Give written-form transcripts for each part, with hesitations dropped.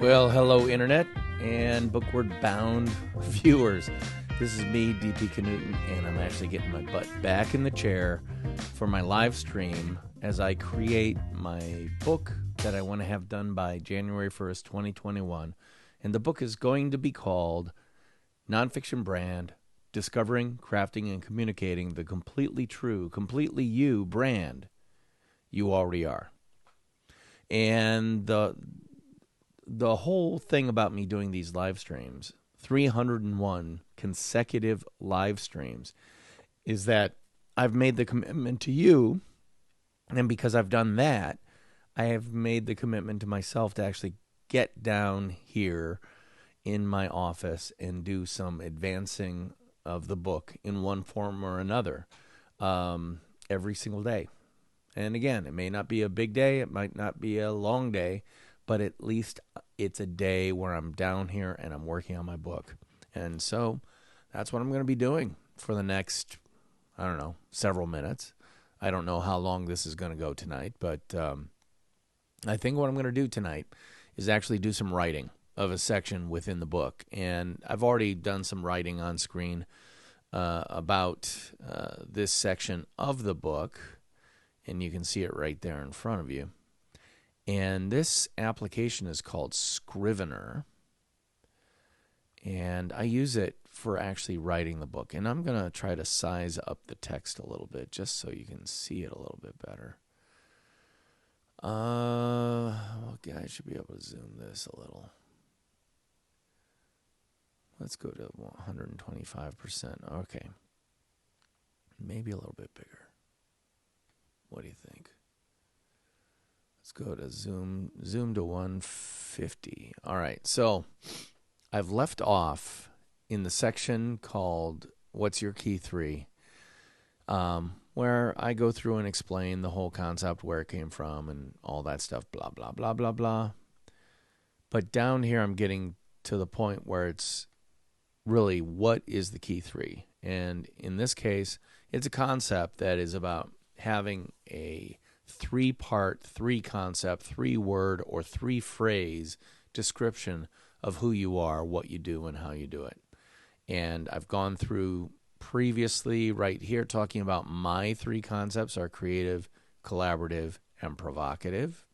Well, hello, Internet and Bookward Bound viewers. This is me, DP Knudten, and I'm actually getting my butt back in the chair for my live stream as I create my book that I want to have done by January 1st, 2021. And the book is going to be called Nonfiction Brand, Discovering, Crafting, and Communicating the Completely True, Completely You brand you already are. And the whole thing about me doing these live streams, 301 consecutive live streams, is that I've made the commitment to you, and because I've done that, I have made the commitment to myself to actually get down here in my office and do some advancing of the book in one form or another every single day. And again, it may not be a big day, it might not be a long day, but at least it's a day where I'm down here and I'm working on my book. And so that's what I'm going to be doing for the next, I don't know, several minutes. I don't know how long this is going to go tonight, but I think what I'm going to do tonight is actually do some writing of a section within the book. And I've already done some writing on screen about this section of the book, and you can see it right there in front of you. And this application is called Scrivener, and I use it for actually writing the book. And I'm going to try to size up the text a little bit just so you can see it a little bit better. Okay, I should be able to zoom this a little. Let's go to 125%. Okay. Maybe a little bit bigger. What do you think? Let's go to zoom to 150. All right, so I've left off in the section called What's Your Key 3, where I go through and explain the whole concept, where it came from, and all that stuff, blah, blah, blah, blah, blah. But down here, I'm getting to the point where it's really, what is the key 3? And in this case, it's a concept that is about having a 3-part, 3-concept, 3-word, or 3-phrase description of who you are, what you do, and how you do it. And I've gone through previously right here talking about my 3 concepts are creative, collaborative, and provocative.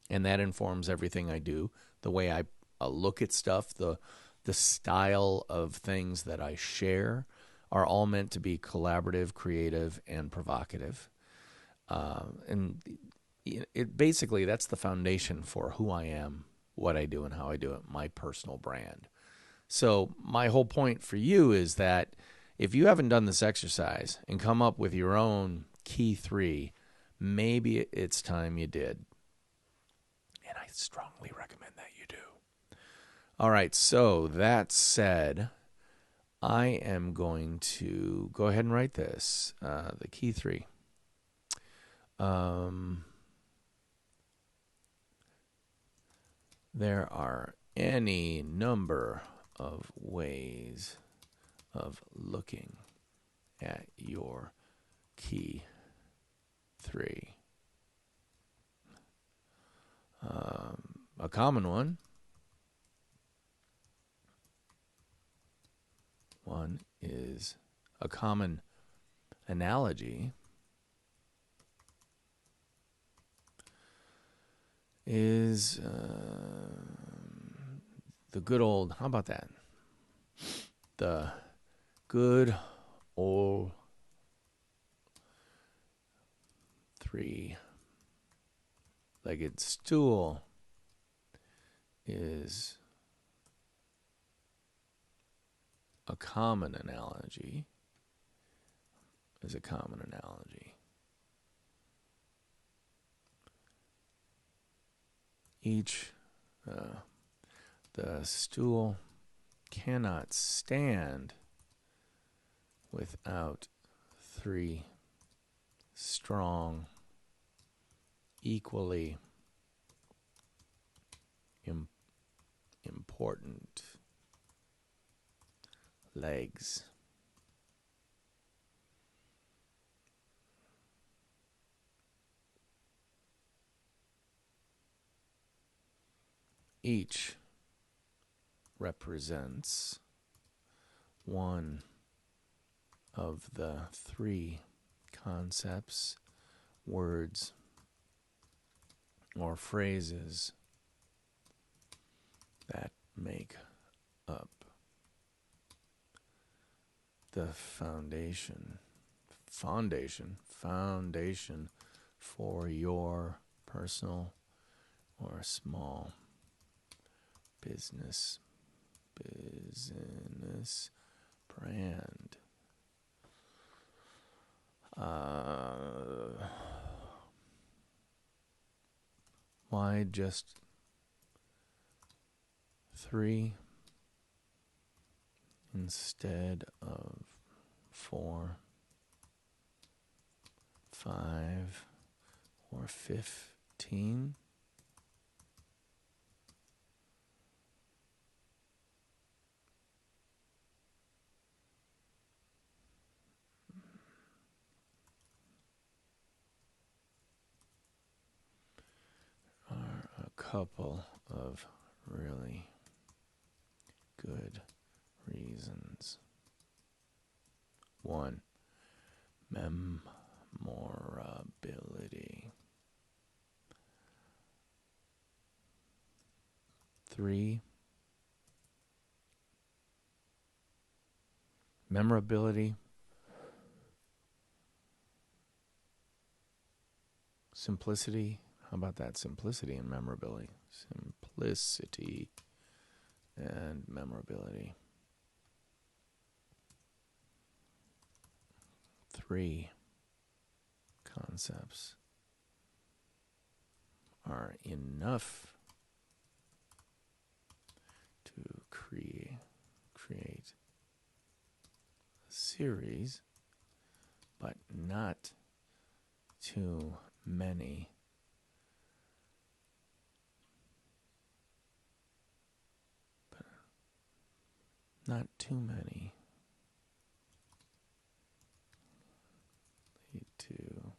And that informs everything I do. The way I look at stuff, the style of things that I share are all meant to be collaborative, creative, and provocative. And it basically, that's the foundation for who I am, what I do, and how I do it, my personal brand. So my whole point for you is that if you haven't done this exercise and come up with your own key 3, maybe it's time you did. And I strongly recommend that you do. All right, so that said, I am going to go ahead and write this, the key 3. There are any number of ways of looking at your key 3. A common one is a common analogy is the good old, how about that? The good old 3-legged stool is a common analogy. The stool cannot stand without 3 strong, equally important legs. each represents one of the three concepts, words, or phrases that make up the foundation for your personal or small business brand. Why just 3 instead of 4, 5, or 15? Are a couple of really good reasons. 1, memorability. 3, memorability, simplicity. How about that? Simplicity and memorability. Simplicity and memorability. 3 concepts are enough to create a series, but not too many. Not too many. Lead to,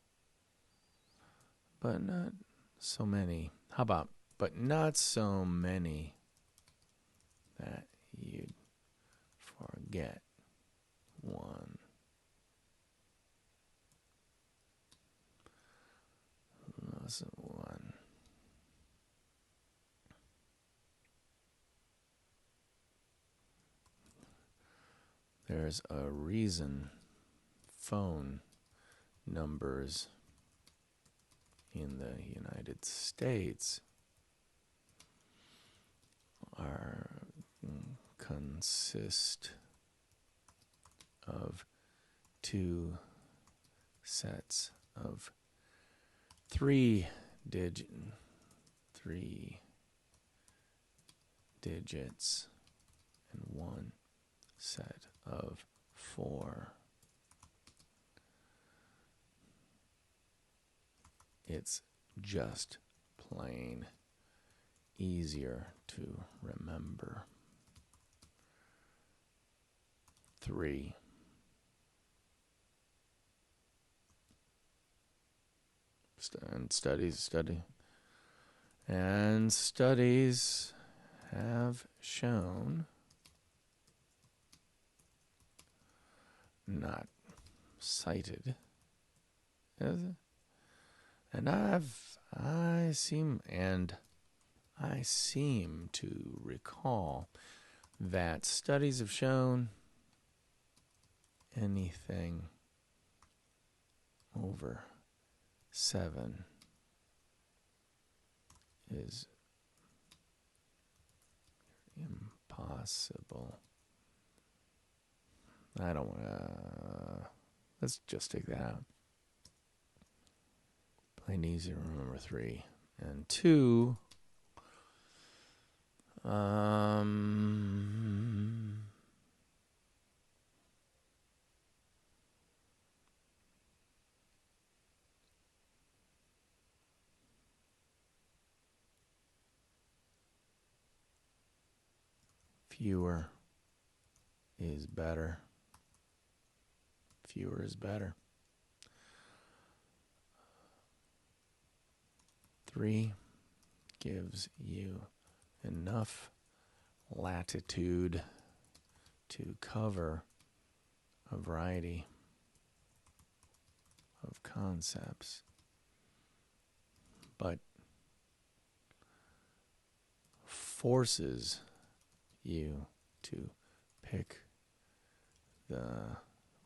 but not so many. How about, but not so many that you'd forget one. Wasn't one. There's a reason phone numbers in the United States consist of 2 sets of 3 digits and 1 set of 4. It's just plain easier to remember. 3. Studies have shown, not cited, and I seem to recall that studies have shown anything over 7 is impossible. I don't want to. Let's just take that out. Plain easy to remember 3. And 2. Fewer is better. Fewer is better. 3 gives you enough latitude to cover a variety of concepts, but forces you to pick the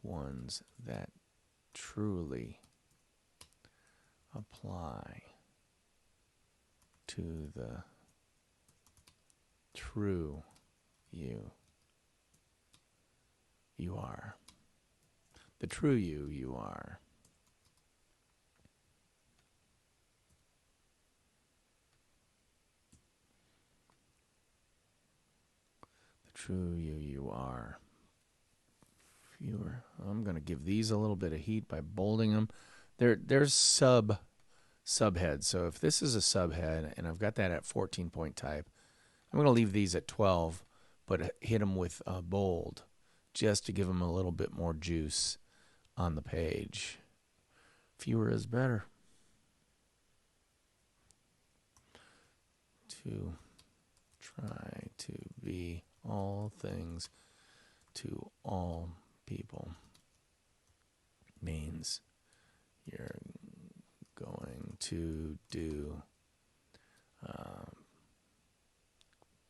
ones that truly apply to the true you. You are. The true you, you are. The true you, you are. Fewer. I'm going to give these a little bit of heat by bolding them. There's subheads. So if this is a subhead and I've got that at 14 point type, I'm going to leave these at 12, but hit them with bold just to give them a little bit more juice on the page. Fewer is better. To try to be all things to all people means you're going to do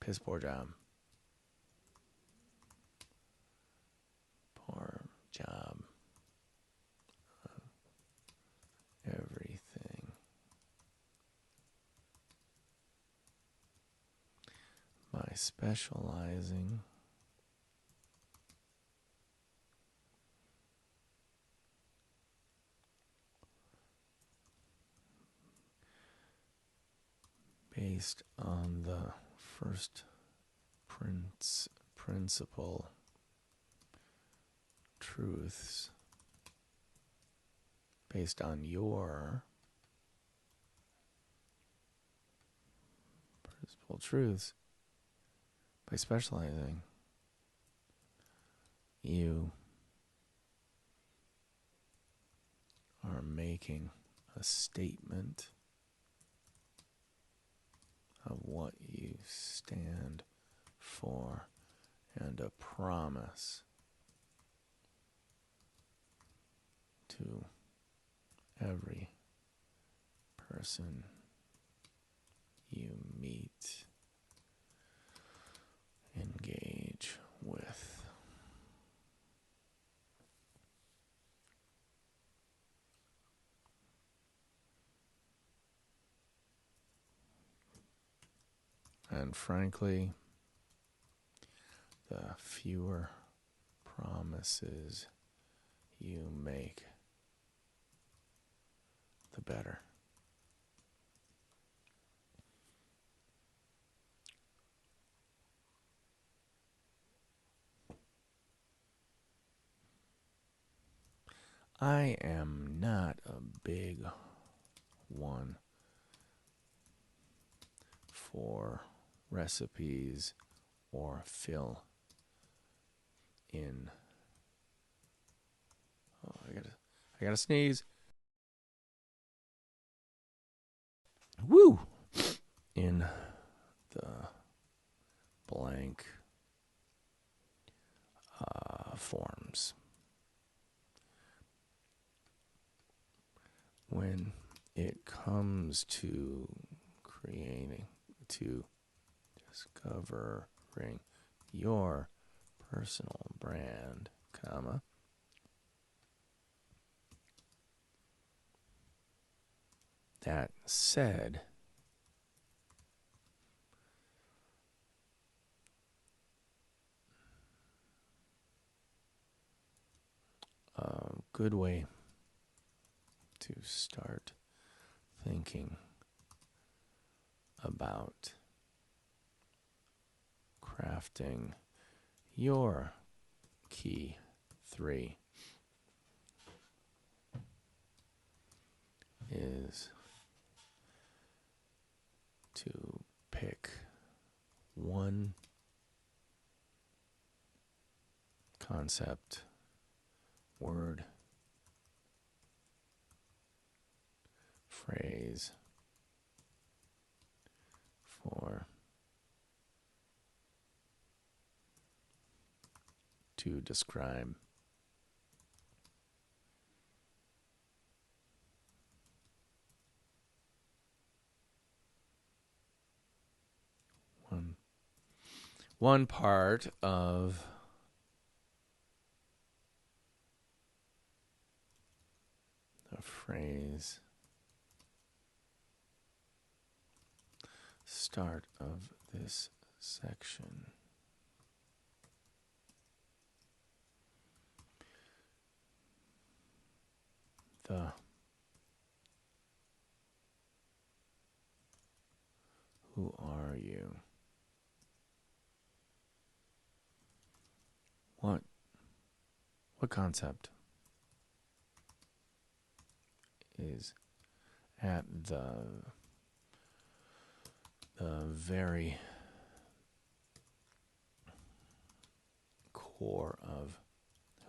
piss poor job. Poor job of everything. By specializing based on the first principle truths, based on your principle truths, by specializing, you are making a statement of what you stand for and a promise to every person you meet, engage with. And frankly, the fewer promises you make, the better. I am not a big one for recipes or fill in. Oh, I gotta sneeze. Woo! In the blank forms. When it comes to creating, to discovering your personal brand, comma, that said, a good way to start thinking about crafting your key 3 is to pick one concept, word, phrase for to describe. One part of the phrase start of this section. The who are you? What concept is at the very core of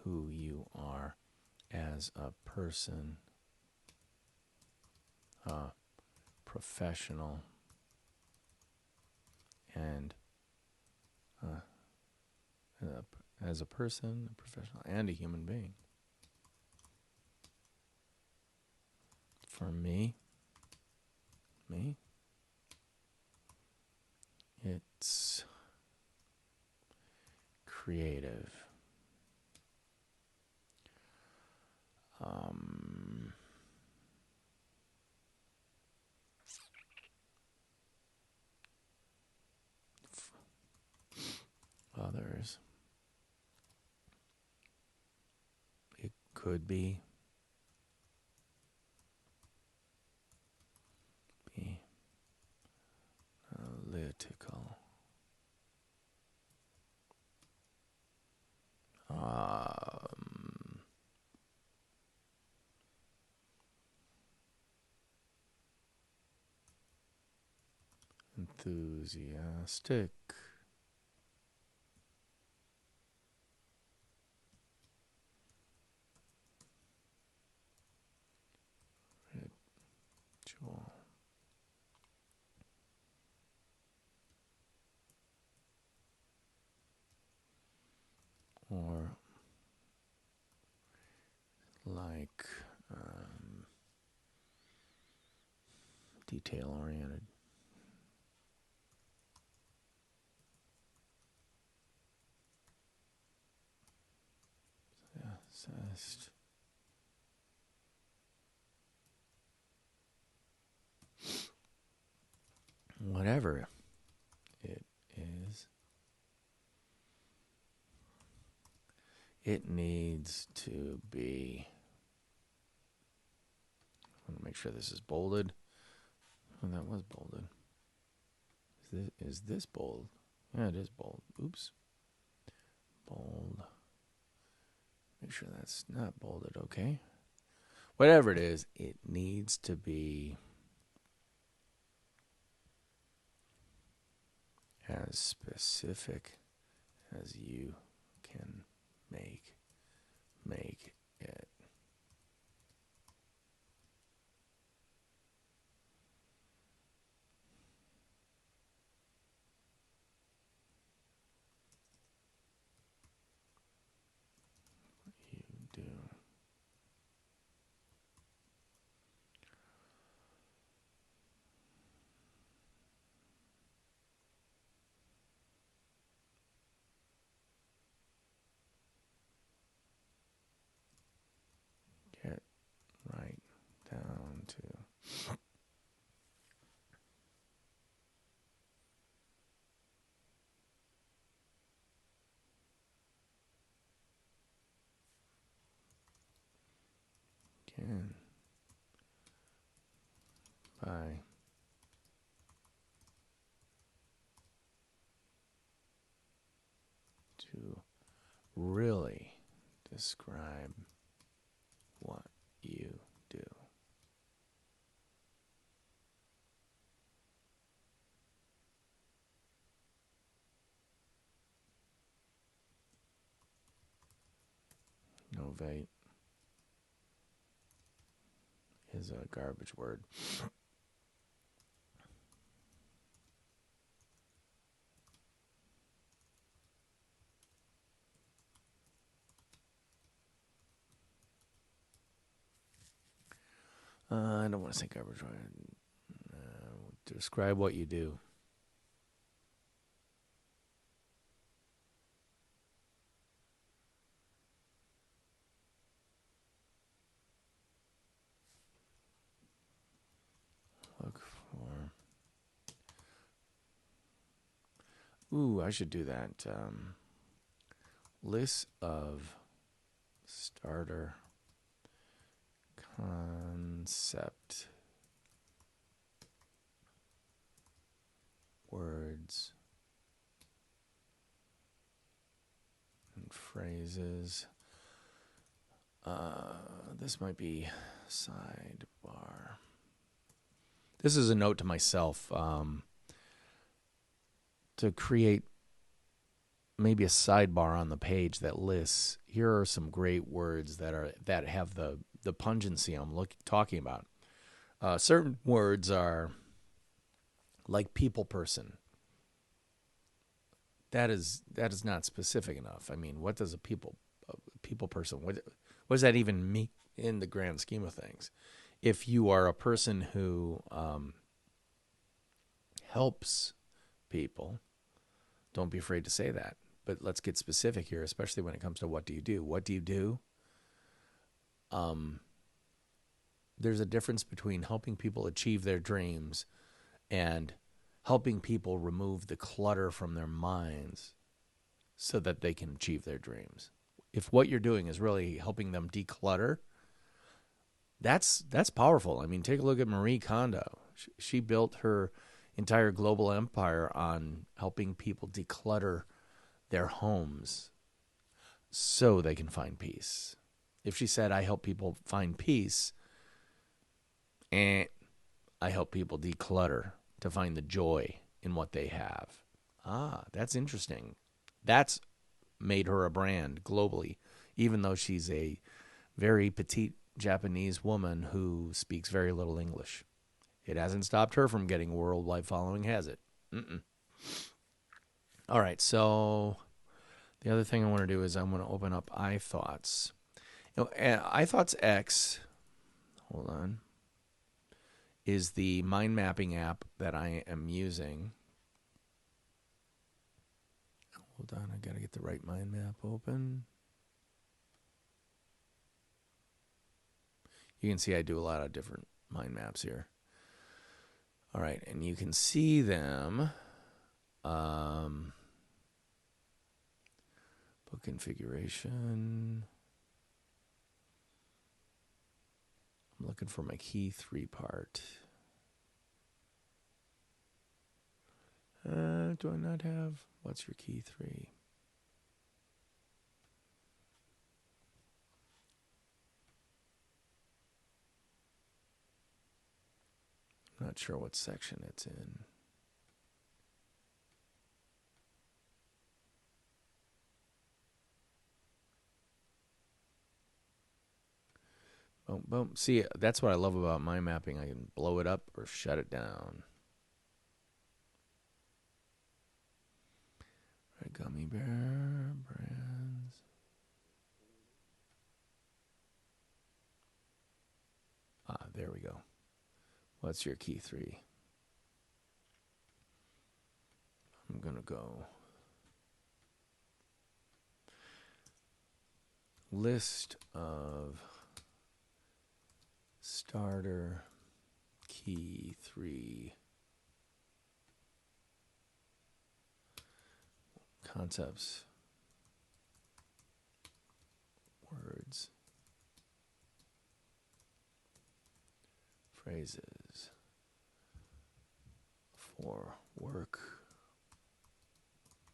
who you are as a person, a professional, and as a person, a professional, and a human being. For me, it's creative. Others, it could be analytical. Enthusiastic. Ritual. Or like detail-oriented. Assessed. Whatever it is, it needs to be. I want to make sure this is bolded. Oh, that was bolded. Is this bold? Yeah, it is bold. Oops. Bold. Make sure that's not bolded, okay? Whatever it is, it needs to be as specific as you can make it. You do. Get right down to again by to really describe what you do. Novate is a garbage word. I don't want to say garbage. Describe what you do. Look for. Ooh, I should do that. List of starter concept words and phrases. This might be sidebar. This is a note to myself to create maybe a sidebar on the page that lists, here are some great words that have the pungency I'm talking about. Certain words are like people person. That is not specific enough. I mean, what does a people person, what does that even mean in the grand scheme of things? If you are a person who helps people, don't be afraid to say that. But let's get specific here, especially when it comes to what do you do? What do you do? There's a difference between helping people achieve their dreams and helping people remove the clutter from their minds so that they can achieve their dreams. If what you're doing is really helping them declutter, that's powerful. I mean, take a look at Marie Kondo. She built her entire global empire on helping people declutter their homes so they can find peace. If she said, I help people find peace, I help people declutter to find the joy in what they have. That's interesting. That's made her a brand globally, even though she's a very petite Japanese woman who speaks very little English. It hasn't stopped her from getting a worldwide following, has it? All right, so the other thing I want to do is I want to open up iThoughts. iThoughts X, hold on, is the mind mapping app that I am using. Hold on, I got to get the right mind map open. You can see I do a lot of different mind maps here. All right, and you can see them. Book configuration. I'm looking for my key 3 part. Do I not have? What's your key 3? I'm not sure what section it's in. Boom, boom. See, that's what I love about mind mapping. I can blow it up or shut it down. All right, gummy bear brands. There we go. What's your key 3? I'm going to go list of starter key 3 concepts, words, phrases for work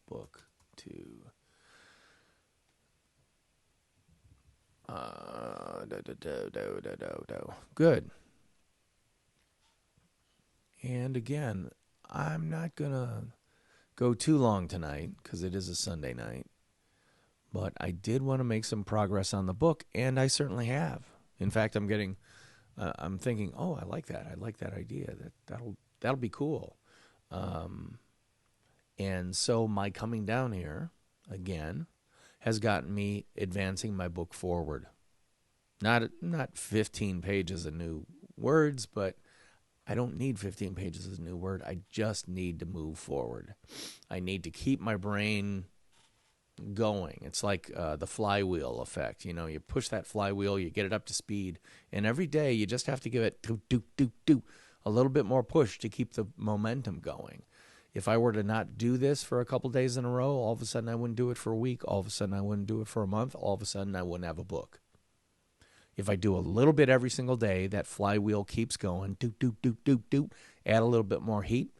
book 2. Good. And again, I'm not going to go too long tonight because it is a Sunday night. But I did want to make some progress on the book, and I certainly have. In fact, I'm thinking, oh, I like that. I like that idea. That'll be cool. And so my coming down here, again, has gotten me advancing my book forward. Not 15 pages of new words, but I don't need 15 pages as a new word. I just need to move forward. I need to keep my brain going. It's like the flywheel effect. You know, you push that flywheel, you get it up to speed, and every day you just have to give it a little bit more push to keep the momentum going. If I were to not do this for a couple days in a row, all of a sudden I wouldn't do it for a week. All of a sudden I wouldn't do it for a month. All of a sudden I wouldn't have a book. If I do a little bit every single day, that flywheel keeps going, add a little bit more heat,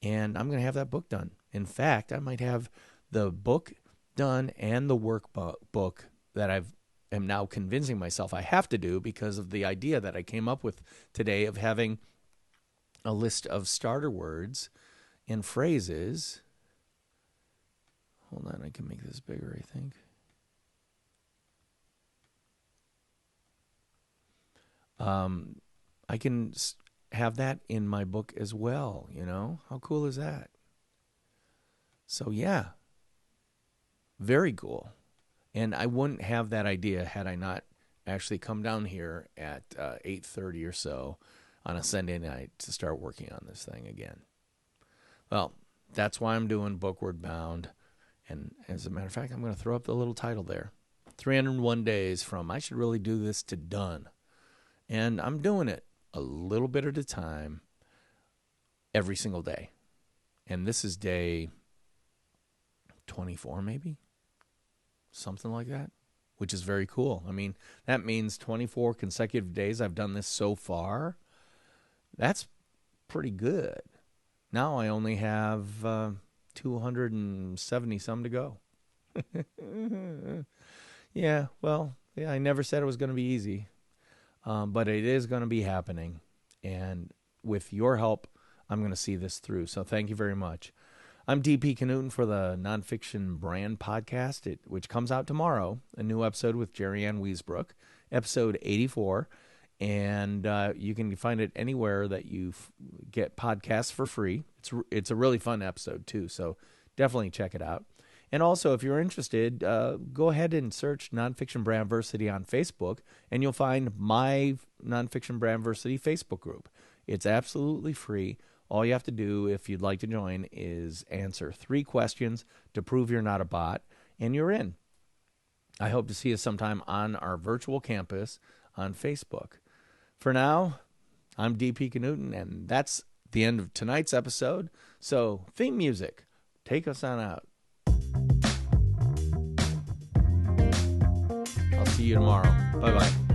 and I'm going to have that book done. In fact, I might have the book done and the workbook that am now convincing myself I have to do because of the idea that I came up with today of having a list of starter words and phrases. Hold on, I can make this bigger, I think. I can have that in my book as well, you know? How cool is that? So, yeah, very cool. And I wouldn't have that idea had I not actually come down here at 8:30 or so on a Sunday night to start working on this thing again. Well, that's why I'm doing Bookward Bound. And as a matter of fact, I'm going to throw up the little title there. 301 days from I should really do this to done. And I'm doing it a little bit at a time every single day. And this is day 24 maybe? Something like that, which is very cool. I mean, that means 24 consecutive days I've done this so far. That's pretty good. Now I only have 270 some to go. Yeah, well, yeah, I never said it was going to be easy. But it is going to be happening. And with your help, I'm going to see this through. So thank you very much. I'm DP Knudten for the Nonfiction Brand podcast, which comes out tomorrow. A new episode with Jerry Ann Wiesbrook, episode 84. And you can find it anywhere that you get podcasts for free. It's a really fun episode, too. So definitely check it out. And also, if you're interested, go ahead and search Nonfiction Brandversity on Facebook, and you'll find my Nonfiction Brandversity Facebook group. It's absolutely free. All you have to do, if you'd like to join, is answer 3 questions to prove you're not a bot, and you're in. I hope to see you sometime on our virtual campus on Facebook. For now, I'm DP Knudten, and that's the end of tonight's episode. So, theme music, take us on out. I'll see you tomorrow. Bye-bye.